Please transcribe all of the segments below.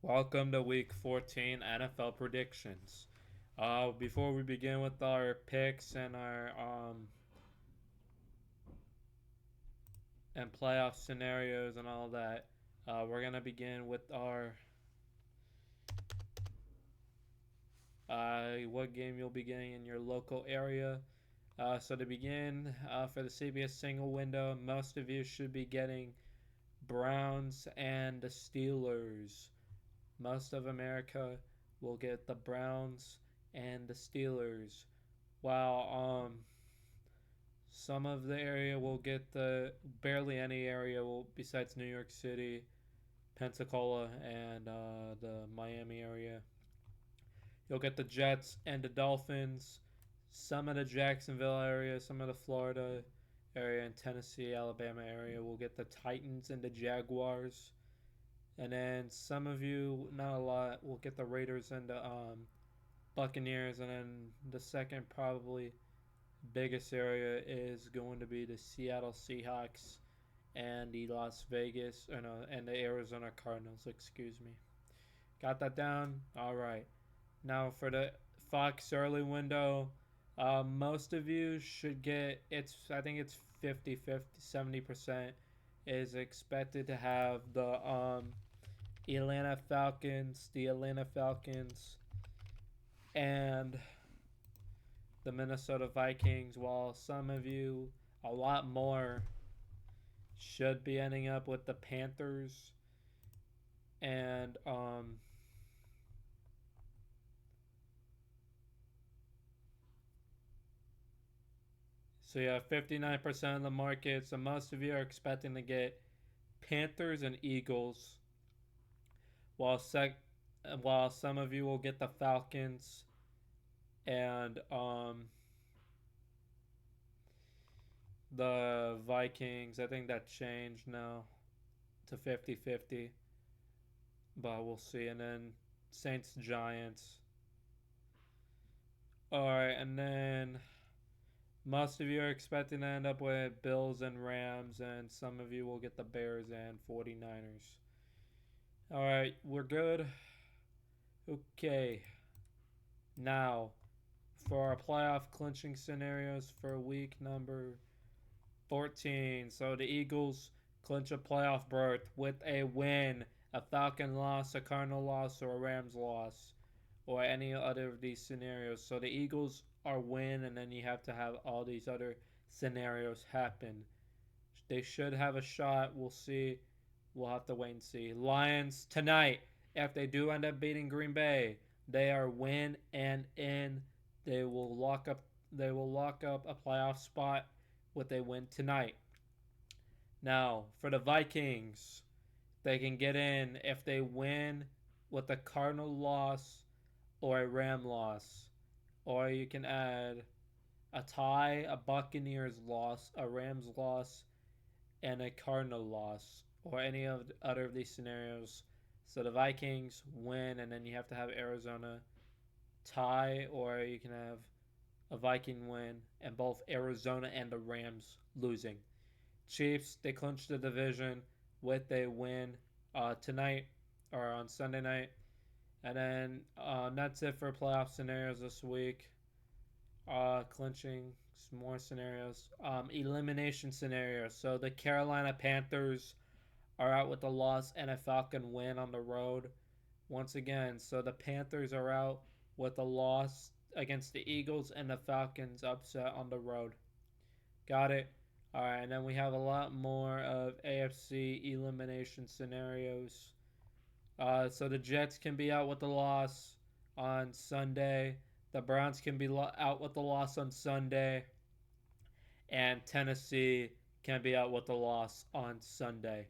Welcome to Week 14 NFL predictions. Before we begin with our picks and our and playoff scenarios and all that, we're gonna begin with our what game you'll be getting in your local area. So to begin, for the CBS single window, most of you should be getting Browns and the Steelers. Most of America will get the Browns and the Steelers, while some of the area will get the barely any area will besides New York City, Pensacola, and the Miami area. You'll get the Jets and the Dolphins, some of the Jacksonville area, some of the Florida area, and Tennessee, Alabama area will get the Titans and the Jaguars. And then some of you, not a lot, will get the Raiders and the Buccaneers. And then the second, probably biggest area is going to be the Seattle Seahawks and the Las Vegas, or no, and the Arizona Cardinals. Excuse me. Got that down? All right. Now for the Fox early window, most of you should get I think it's 50-50, 70% is expected to have the Atlanta Falcons, and the Minnesota Vikings, while some of you, a lot more, should be ending up with the Panthers and so yeah, 59% of the market. So most of you are expecting to get Panthers and Eagles, while while some of you will get the Falcons and the Vikings. I think that changed now to 50-50, but we'll see. And then Saints Giants. All right, and then most of you are expecting to end up with Bills and Rams, and some of you will get the Bears and 49ers. All right, we're good. Okay. Now, for our playoff clinching scenarios for week number 14. So the Eagles clinch a playoff berth with a win, a Falcon loss, a Cardinal loss, or a Rams loss, or any other of these scenarios. So the Eagles are win, and then you have to have all these other scenarios happen. They should have a shot. We'll see. We'll have to wait and see. Lions tonight, if they do end up beating Green Bay, they are win and in. They will lock up. They will lock up a playoff spot with a win tonight. Now for the Vikings, they can get in if they win with a Cardinal loss or a Ram loss, or you can add a tie, a Buccaneers loss, a Rams loss, and a Cardinal loss, or any of the other of these scenarios. So the Vikings win, and then you have to have Arizona tie, or you can have a Viking win, and both Arizona and the Rams losing. Chiefs, they clinched the division with a win tonight or on Sunday night. And then that's it for playoff scenarios this week. Clinching some more scenarios. Elimination scenarios. So the Carolina Panthers are out with a loss and a Falcon win on the road once again. So the Panthers are out with a loss against the Eagles, and the Falcons upset on the road. Got it? All right, and then we have a lot more of AFC elimination scenarios. So the Jets can be out with the loss on Sunday. The Browns can be out with the loss on Sunday. And Tennessee can be out with the loss on Sunday.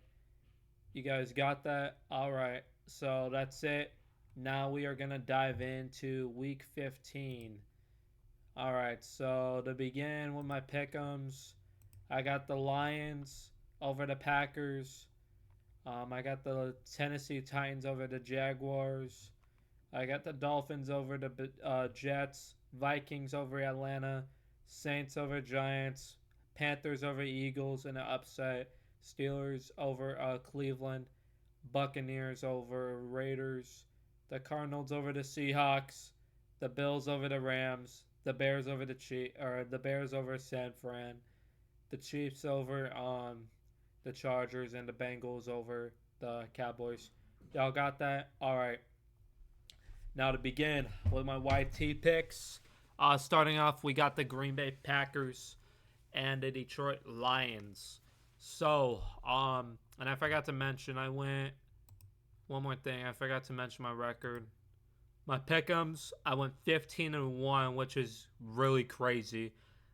You guys got that? All right. So that's it. Now we are going to dive into week 15. All right. So to begin with my pickems, I got the Lions over the Packers. I got the Tennessee Titans over the Jaguars. I got the Dolphins over the Jets. Vikings over Atlanta. Saints over Giants. Panthers over Eagles in an upset. Steelers over Cleveland. Buccaneers over Raiders, the Cardinals over the Seahawks, the Bills over the Rams, the Bears over the Bears over San Fran, the Chiefs over the Chargers, and the Bengals over the Cowboys. Y'all got that? All right. Now to begin with my YT picks. Starting off, we got the Green Bay Packers and the Detroit Lions. So, and I forgot to mention, one more thing, I forgot to mention my record. My pickems, I went 15-1, which is really crazy.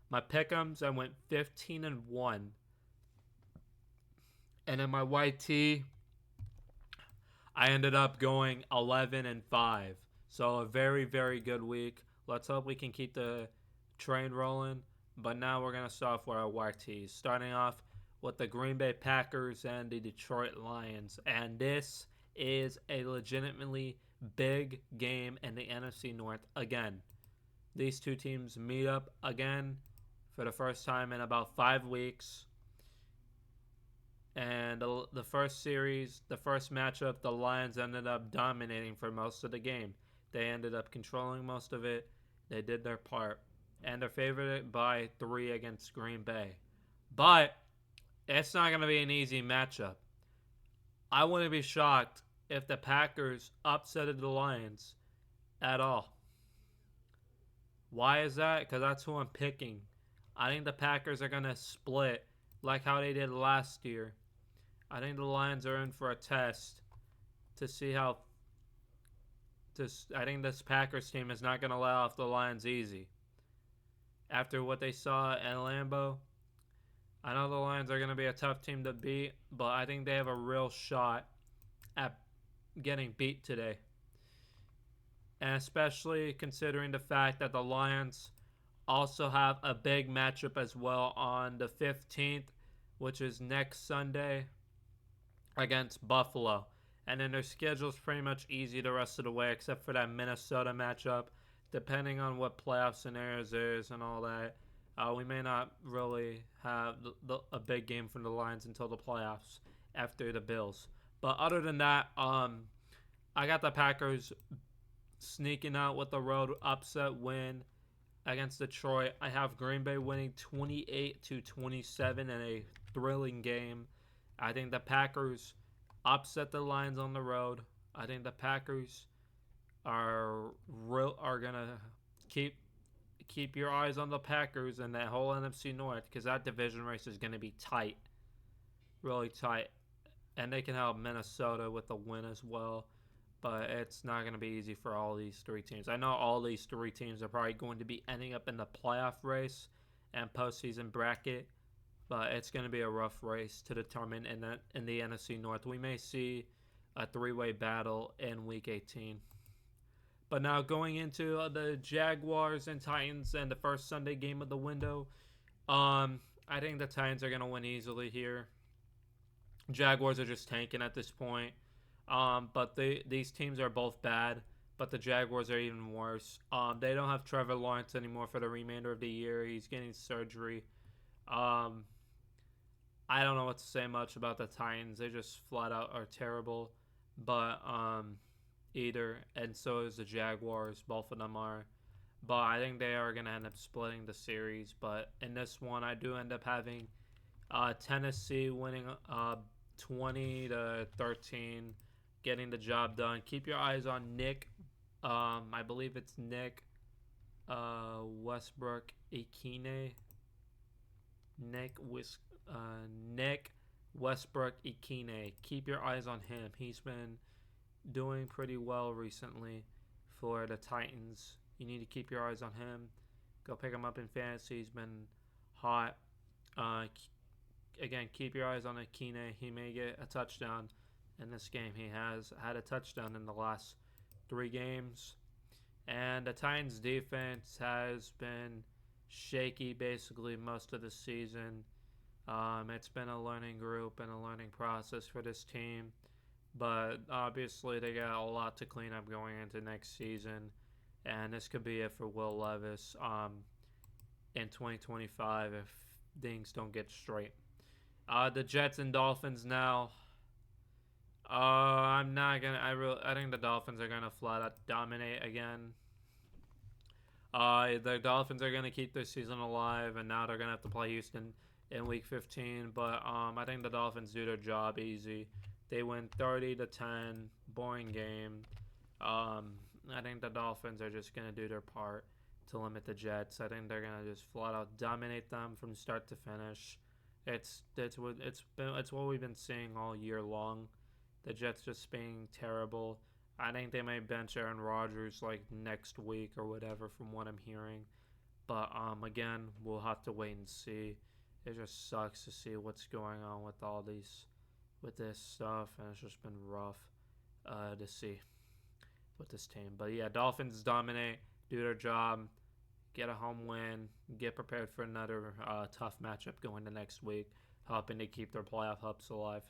My pickems, I went 15-1. And in my YT, I ended up going 11-5. So a very, very good week. Let's hope we can keep the train rolling. But now we're going to start off with our YTs. Starting off with the Green Bay Packers and the Detroit Lions. And this is a legitimately big game in the NFC North again. These two teams meet up again for the first time in about 5 weeks. And the first series, the first matchup, the Lions ended up dominating for most of the game. They ended up controlling most of it. They did their part. And they're favored by 3 against Green Bay. But it's not going to be an easy matchup. I wouldn't be shocked if the Packers upsetted the Lions at all. Why is that? Because that's who I'm picking. I think the Packers are going to split like how they did last year. I think the Lions are in for a test to see how. I think this Packers team is not going to let off the Lions easy. After what they saw at Lambeau, I know the Lions are going to be a tough team to beat, but I think they have a real shot at getting beat today. And especially considering the fact that the Lions also have a big matchup as well on the 15th, which is next Sunday against Buffalo. And then their schedule's pretty much easy the rest of the way except for that Minnesota matchup. Depending on what playoff scenarios there is and all that, we may not really have a big game from the Lions until the playoffs after the Bills. But other than that, I got the Packers sneaking out with a road upset win against Detroit. I have Green Bay winning 28-27 in a thrilling game. I think the Packers upset the Lions on the road. I think the Packers are gonna keep your eyes on the Packers and that whole NFC North because that division race is gonna be tight, really tight, and they can help Minnesota with the win as well. But it's not going to be easy for all these 3 teams. I know all these 3 teams are probably going to be ending up in the playoff race and postseason bracket, but it's going to be a rough race to determine in the NFC North. We may see a 3-way battle in Week 18. But now going into the Jaguars and Titans and the first Sunday game of the window, I think the Titans are going to win easily here. Jaguars are just tanking at this point. But these teams are both bad, but the Jaguars are even worse. They don't have Trevor Lawrence anymore for the remainder of the year. He's getting surgery. I don't know what to say much about the Titans. They just flat out are terrible. But and so is the Jaguars. Both of them are. But I think they are going to end up splitting the series. But in this one, I do end up having Tennessee winning 20-13. Getting the job done. Keep your eyes on Nick. I believe it's Nick Westbrook Ikine. Nick Westbrook Ikine. Keep your eyes on him. He's been doing pretty well recently for the Titans. You need to keep your eyes on him. Go pick him up in fantasy. He's been hot. Again, keep your eyes on Ikine. He may get a touchdown in this game. He has had a touchdown in the last 3 games. And the Titans defense has been shaky basically most of the season. It's been a learning group and a learning process for this team. But obviously they got a lot to clean up going into next season. And this could be it for Will Levis in 2025 if things don't get straight. The Jets and Dolphins now. I'm not gonna. I think the Dolphins are gonna flat out dominate again. The Dolphins are gonna keep their season alive, and now they're gonna have to play Houston in Week 15. But I think the Dolphins do their job easy. They win 30-10, boring game. Um, I think the Dolphins are just gonna do their part to limit the Jets. I think they're gonna just flat out dominate them from start to finish. It's what we've been seeing all year long. The Jets just being terrible. I think they may bench Aaron Rodgers like next week or whatever, from what I'm hearing. But again, we'll have to wait and see. It just sucks to see what's going on with all these, with this stuff, and it's just been rough to see with this team. But yeah, Dolphins dominate, do their job, get a home win, get prepared for another tough matchup going to next week, hoping to keep their playoff hopes alive.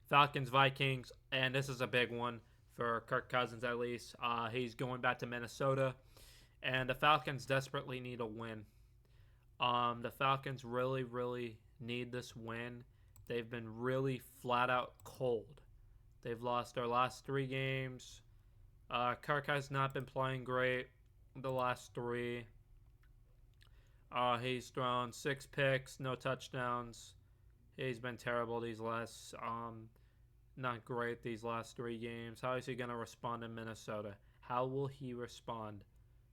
Falcons, Vikings, and this is a big one for Kirk Cousins at least. He's going back to Minnesota, and the Falcons desperately need a win. The Falcons really, really need this win. They've been really flat out cold. They've lost their last 3 games. Kirk has not been playing great the last 3. He's thrown 6 picks, no touchdowns. He's been terrible these last, not great these last 3 games. How is he going to respond in Minnesota? How will he respond?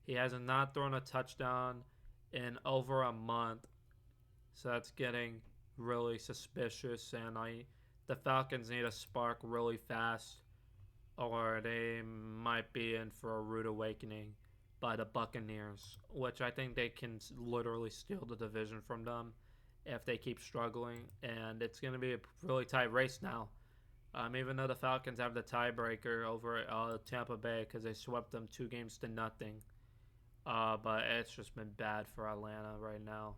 He has not thrown a touchdown in over a month, so that's getting really suspicious. And the Falcons need a spark really fast, or they might be in for a rude awakening by the Buccaneers, which I think they can literally steal the division from them if they keep struggling. And it's going to be a really tight race now. Even though the Falcons have the tiebreaker over Tampa Bay because they swept them 2-0. But it's just been bad for Atlanta right now.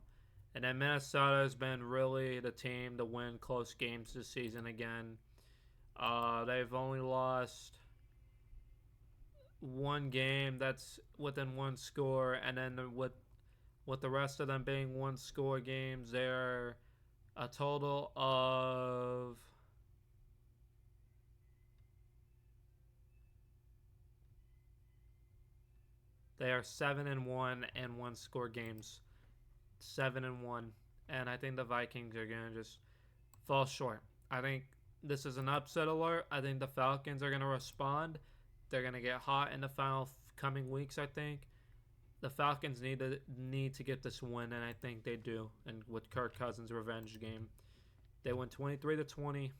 And then Minnesota has been really the team to win close games this season again. They've only lost 1 game that's within 1 score, and then with the rest of them being 1 score games, they're a total of they are 7-1 and 1 score games. 7-1, and I think the Vikings are gonna just fall short. I think this is an upset alert. I think the Falcons are gonna respond. They're gonna get hot in the final coming weeks. I think the Falcons need to get this win, and I think they do. And with Kirk Cousins' revenge game, they win 23-20.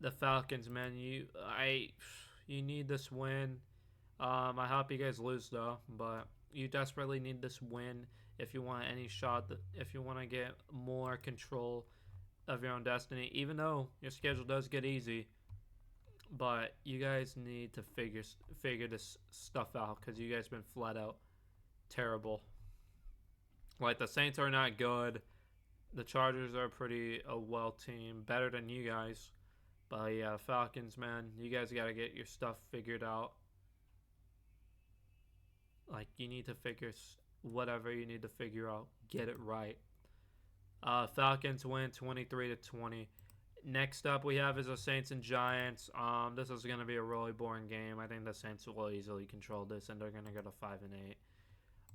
The Falcons, man, you need this win. I hope you guys lose though, but you desperately need this win if you want any shot. If you want to get more control of your own destiny, even though your schedule does get easy. But you guys need to figure this stuff out because you guys been flat out terrible. Like, the Saints are not good. The Chargers are pretty a well team, better than you guys. But yeah, Falcons, man, you guys got to get your stuff figured out. Like, you need to figure whatever you need to figure out. Get it right. Falcons win 23-20. Next up we have is the Saints and Giants. This is going to be a really boring game. I think the Saints will easily control this, and they're going to go to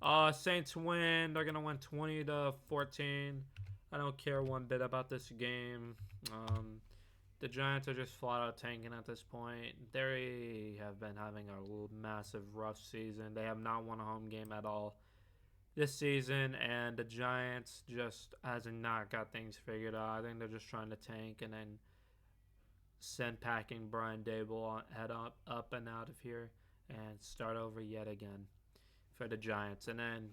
5-8. Saints win. They're going to win 20-14. I don't care one bit about this game. The Giants are just flat out tanking at this point. They have been having a massive rough season. They have not won a home game at all this season, and the Giants just hasn't not got things figured out. I think they're just trying to tank and then send packing Brian Dable head up and out of here and start over yet again for the Giants. And then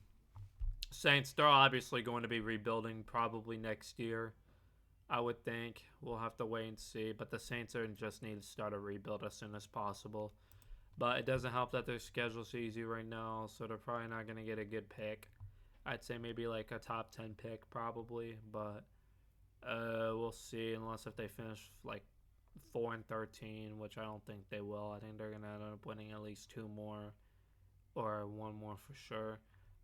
Saints, they're obviously going to be rebuilding probably next year, I would think. We'll have to wait and see, but the Saints just need to start a rebuild as soon as possible. But it doesn't help that their schedule's easy right now, so they're probably not going to get a good pick. I'd say maybe like a top 10 pick probably, but we'll see, unless if they finish like 4-13, which I don't think they will. I think they're going to end up winning at least 2 more or 1 more for sure.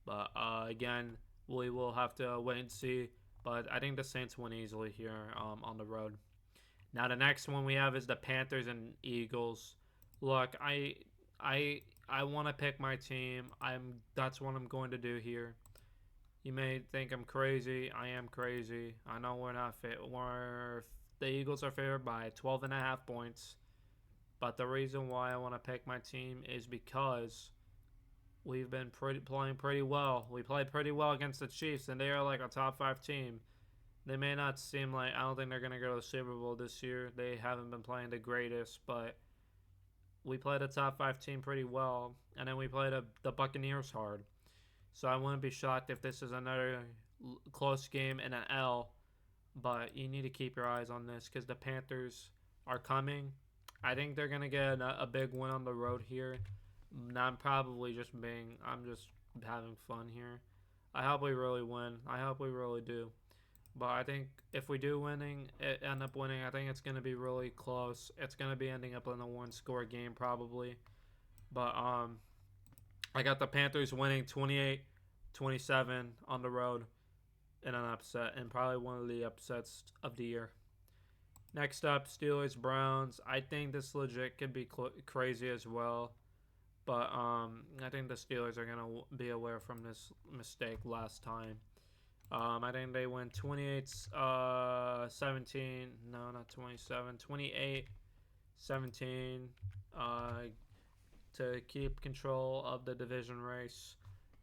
But again, we will have to wait and see. But I think the Saints win easily here on the road. Now the next one we have is the Panthers and Eagles. Look, I I want to pick my team. That's what I'm going to do here. You may think I'm crazy. I am crazy. I know we're not fit. The Eagles are favored by 12 and a half points. But the reason why I want to pick my team is because we've been playing pretty well. We played pretty well against the Chiefs, and they are like a top 5 team. They may not seem like, I don't think they're going to go to the Super Bowl this year. They haven't been playing the greatest, but we played a top 5 team pretty well, and then we played the Buccaneers hard. So I wouldn't be shocked if this is another close game and an L. But you need to keep your eyes on this because the Panthers are coming. I think they're gonna get a big win on the road here. I'm just having fun here. I hope we really win. I hope we really do. But I think if we do end up winning, I think it's gonna be really close. It's gonna be ending up in a one-score game probably. But I got the Panthers winning 28-27 on the road in an upset, and probably one of the upsets of the year. Next up, Steelers Browns. I think this legit could be crazy as well, but I think the Steelers are gonna be aware from this mistake last time. I think they win 28-17. No, not 27. 28-17. To keep control of the division race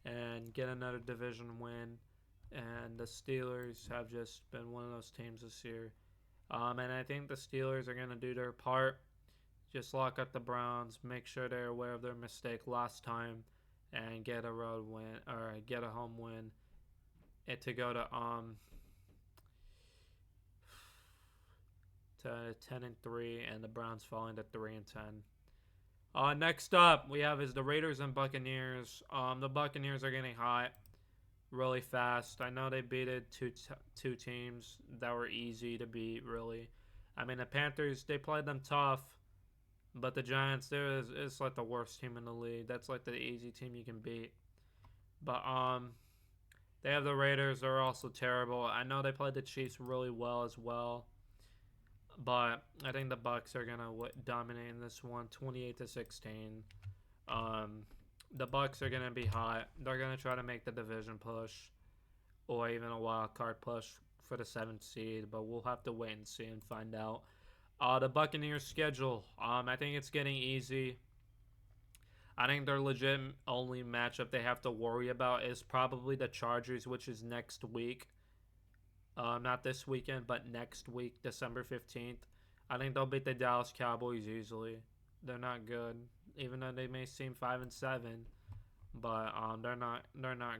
and get another division win. And the Steelers have just been one of those teams this year. And I think the Steelers are going to do their part. Just lock up the Browns, make sure they're aware of their mistake last time, and get a road win or get a home win. To go to 10-3, and the Browns falling to 3-10. Next up, we have is the Raiders and Buccaneers. The Buccaneers are getting hot really fast. I know they beat two teams that were easy to beat, really. I mean, the Panthers, they played them tough, but the Giants, it's like the worst team in the league. That's like the easy team you can beat. But they have the Raiders. They're also terrible. I know they played the Chiefs really well as well. But I think the Bucs are gonna dominate in this one, 28-16. The Bucs are gonna be hot. They're gonna try to make the division push, or even a wild card push for the 7th seed. But we'll have to wait and see and find out. The Buccaneers schedule. I think it's getting easy. I think their legit only matchup they have to worry about is probably the Chargers, which is next week. Not this weekend, but next week, December 15th. I think they'll beat the Dallas Cowboys easily. They're not good, even though they may seem 5-7, but they're not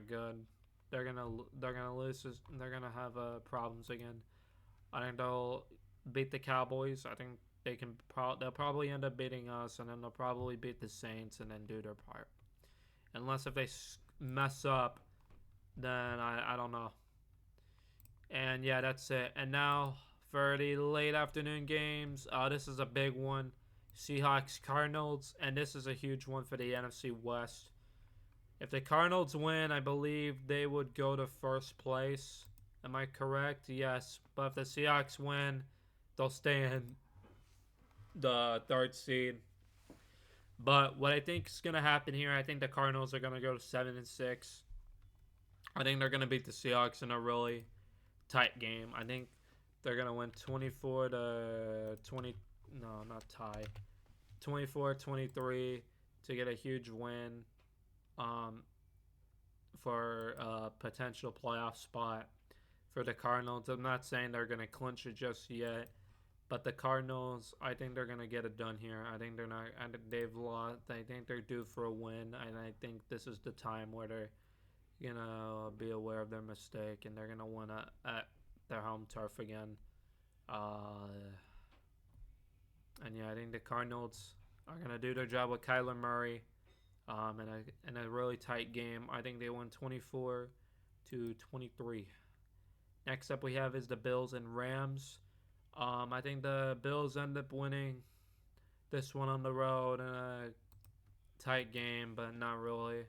good. They're gonna lose. They're gonna have problems again. I think they'll beat the Cowboys. I think they'll probably end up beating us, and then they'll probably beat the Saints and then do their part. Unless if they mess up, then I don't know. And yeah, that's it. And now for the late afternoon games, this is a big one. Seahawks Cardinals, and this is a huge one for the NFC West. If the Cardinals win, I believe they would go to first place. Am I correct? Yes. But if the Seahawks win, they'll stay in the 3rd seed. But what I think is going to happen here, I think the Cardinals are going to go to 7-6. I think they're going to beat the Seahawks in a really tight game. I think they're going to win 24-20. No, not tie. 24-23 to get a huge win for a potential playoff spot for the Cardinals. I'm not saying they're going to clinch it just yet, but the Cardinals, I think they're going to get it done here. I think they're not. They've lost. I think they're due for a win, and I think this is the time where they're gonna be aware of their mistake, and they're gonna win at their home turf again. And yeah, I think the Cardinals are gonna do their job with Kyler Murray, in a really tight game. I think they won 24-23. Next up, we have is the Bills and Rams. I think the Bills end up winning this one on the road in a tight game, but not really.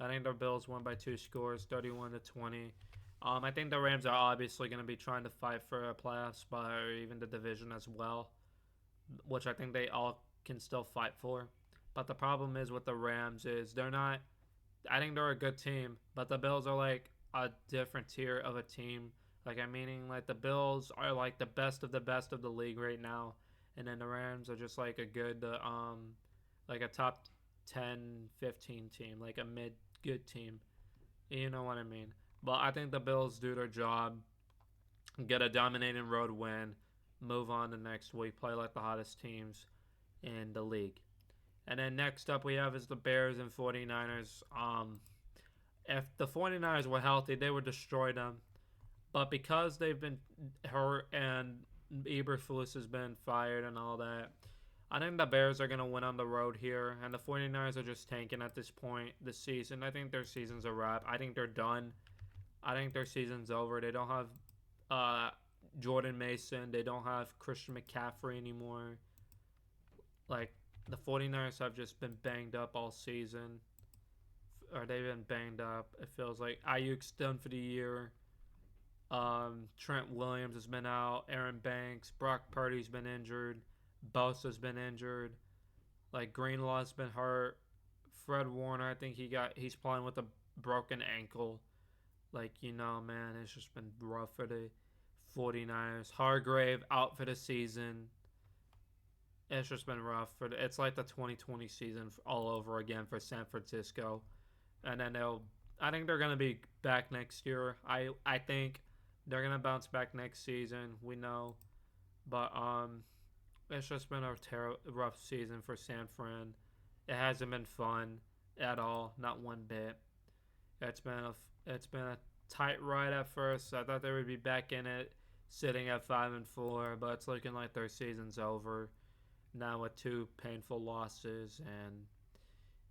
I think the Bills won by 2 scores, 31-20. I think the Rams are obviously going to be trying to fight for a playoff spot or even the division as well, which I think they all can still fight for. But the problem is with the Rams is they're not. I think they're a good team, but the Bills are like a different tier of a team. Like I'm meaning like the Bills are like the best of the league right now, and then the Rams are just like a good like a top 10, 15 team, like a mid good team. You know what I mean? But I think the Bills do their job, get a dominating road win, move on to next week, play like the hottest teams in the league. And then next up we have is the Bears and 49ers. If the 49ers were healthy, they would destroy them. But because they've been hurt and Eberflus has been fired and all that, I think the Bears are going to win on the road here. And the 49ers are just tanking at this point this season. I think their season's a wrap. I think they're done. I think their season's over. They don't have uh, Jordan Mason. They don't have Christian McCaffrey anymore. Like, the 49ers have just been banged up all season. Or they've been banged up. It feels like Ayuk's done for the year. Trent Williams has been out. Aaron Banks. Brock Purdy's been injured. Bosa's been injured. Like Greenlaw's been hurt. Fred Warner, I think he's playing with a broken ankle. Like, man, it's just been rough for the 49ers. Hargrave out for the season. It's just been rough it's like the 2020 season all over again for San Francisco. And then I think they're going to be back next year. I think they're going to bounce back next season. We know. But it's just been a rough season for San Fran. It hasn't been fun at all, not one bit. It's been a tight ride at first. I thought they would be back in it, sitting at 5-4, but it's looking like their season's over now with 2 painful losses. And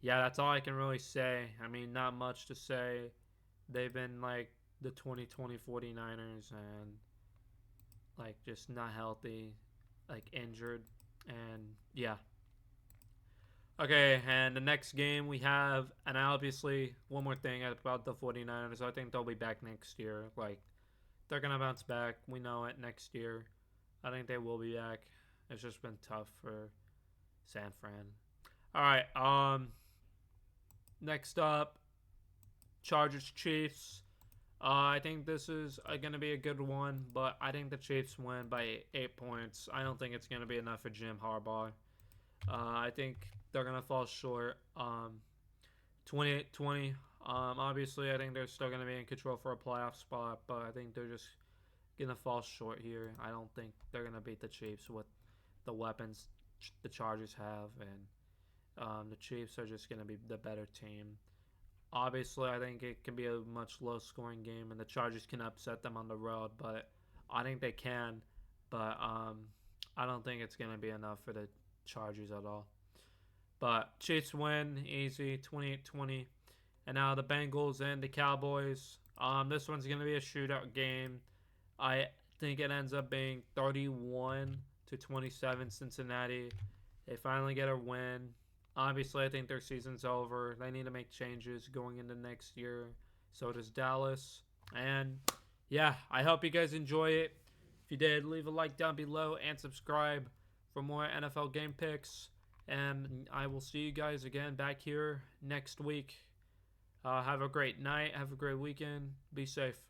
yeah, that's all I can really say. I mean, not much to say. They've been like the 2020 49ers and like just not healthy, like injured, and yeah. Okay, and the next game we have, and obviously one more thing about the 49ers, I think they'll be back next year. Like, they're going to bounce back. We know it next year. I think they will be back. It's just been tough for San Fran. All right, next up, Chargers Chiefs. I think this is going to be a good one, but I think the Chiefs win by 8 points. I don't think it's going to be enough for Jim Harbaugh. I think they're going to fall short. 28-20. Obviously, I think they're still going to be in control for a playoff spot, but I think they're just going to fall short here. I don't think they're going to beat the Chiefs with the weapons the Chargers have, and the Chiefs are just going to be the better team. Obviously, I think it can be a much low-scoring game, and the Chargers can upset them on the road, but I think they can. But I don't think it's going to be enough for the Chargers at all. But Chiefs win easy, 28-20. And now the Bengals and the Cowboys. This one's going to be a shootout game. I think it ends up being 31-27 Cincinnati. They finally get a win. Obviously, I think their season's over. They need to make changes going into next year. So does Dallas. And yeah, I hope you guys enjoy it. If you did, leave a like down below and subscribe for more NFL game picks. And I will see you guys again back here next week. Have a great night. Have a great weekend. Be safe.